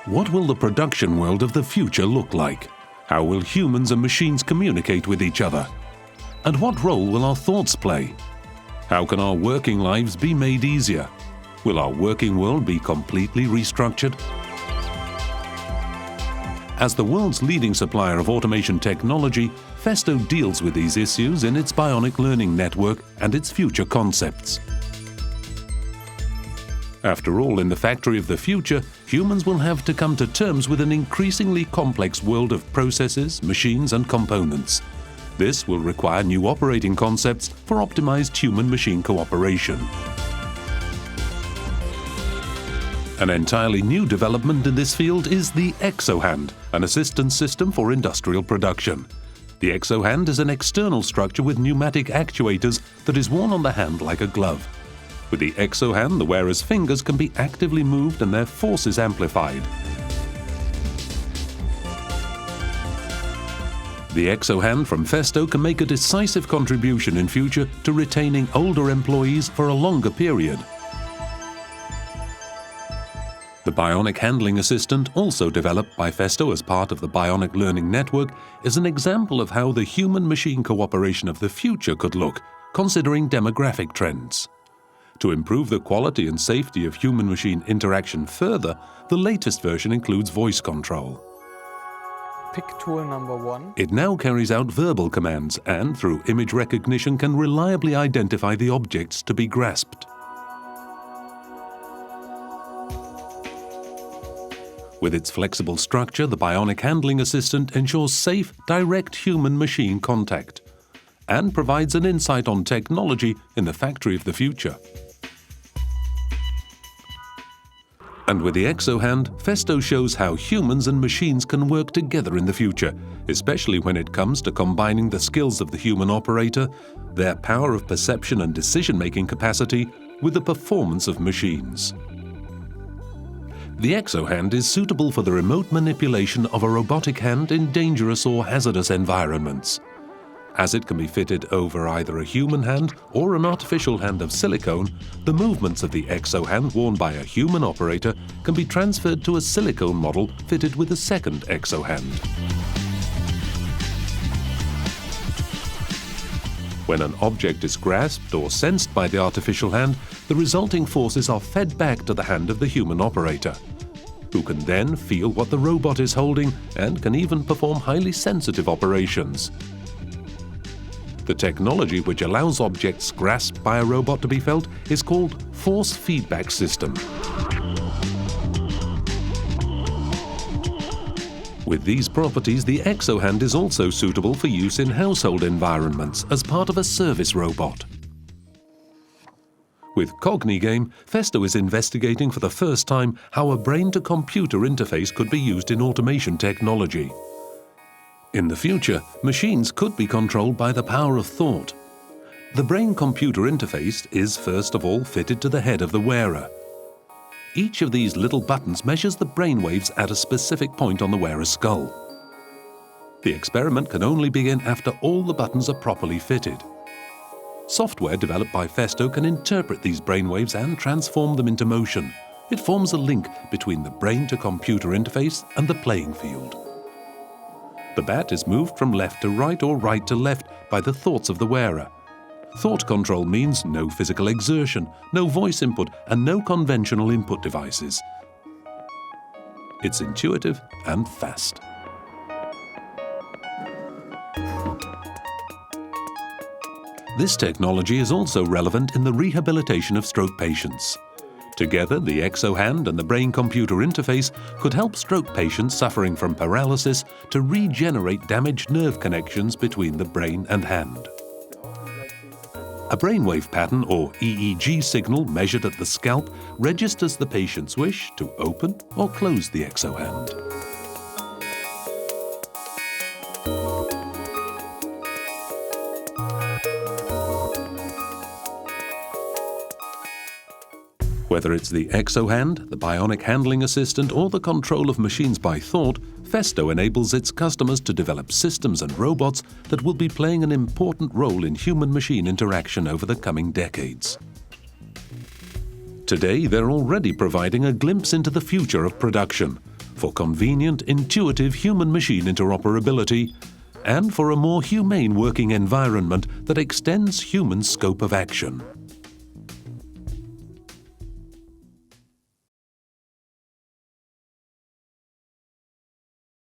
What will the production world of the future look like? How will humans and machines communicate with each other? And what role will our thoughts play? How can our working lives be made easier? Will our working world be completely restructured? As the world's leading supplier of automation technology, Festo deals with these issues in its bionic learning network and its future concepts. After all, in the factory of the future, humans will have to come to terms with an increasingly complex world of processes, machines and components. This will require new operating concepts for optimized human-machine cooperation. An entirely new development in this field is the exohand, an assistance system for industrial production. The exohand is an external structure with pneumatic actuators that is worn on the hand like a glove. With the exohand, the wearer's fingers can be actively moved and their force is amplified. The exohand from Festo can make a decisive contribution in future to retaining older employees for a longer period. The Bionic Handling Assistant, also developed by Festo as part of the Bionic Learning Network, is an example of how the human-machine cooperation of the future could look, considering demographic trends. To improve the quality and safety of human-machine interaction further, the latest version includes voice control. Pick tool number 1. It now carries out verbal commands and, through image recognition, can reliably identify the objects to be grasped. With its flexible structure, the Bionic Handling Assistant ensures safe, direct human-machine contact and provides an insight on technology in the factory of the future. And with the exohand, Festo shows how humans and machines can work together in the future, especially when it comes to combining the skills of the human operator, their power of perception and decision-making capacity, with the performance of machines. The exohand is suitable for the remote manipulation of a robotic hand in dangerous or hazardous environments. As it can be fitted over either a human hand or an artificial hand of silicone, the movements of the exohand worn by a human operator can be transferred to a silicone model fitted with a second exohand. When an object is grasped or sensed by the artificial hand, the resulting forces are fed back to the hand of the human operator, who can then feel what the robot is holding and can even perform highly sensitive operations. The technology which allows objects grasped by a robot to be felt is called force feedback system. With these properties, the exohand is also suitable for use in household environments as part of a service robot. With CogniGame, Festo is investigating for the first time how a brain-to-computer interface could be used in automation technology. In the future, machines could be controlled by the power of thought. The brain-computer interface is first of all fitted to the head of the wearer. Each of these little buttons measures the brainwaves at a specific point on the wearer's skull. The experiment can only begin after all the buttons are properly fitted. Software developed by Festo can interpret these brainwaves and transform them into motion. It forms a link between the brain-to-computer interface and the playing field. The bat is moved from left to right or right to left by the thoughts of the wearer. Thought control means no physical exertion, no voice input, and no conventional input devices. It's intuitive and fast. This technology is also relevant in the rehabilitation of stroke patients. Together, the exohand and the brain-computer interface could help stroke patients suffering from paralysis to regenerate damaged nerve connections between the brain and hand. A brainwave pattern, or EEG signal measured at the scalp, registers the patient's wish to open or close the exohand. Whether it's the exohand, the Bionic Handling Assistant, or the control of machines by thought, Festo enables its customers to develop systems and robots that will be playing an important role in human-machine interaction over the coming decades. Today, they're already providing a glimpse into the future of production. for convenient, intuitive human-machine interoperability, and for a more humane working environment that extends human scope of action.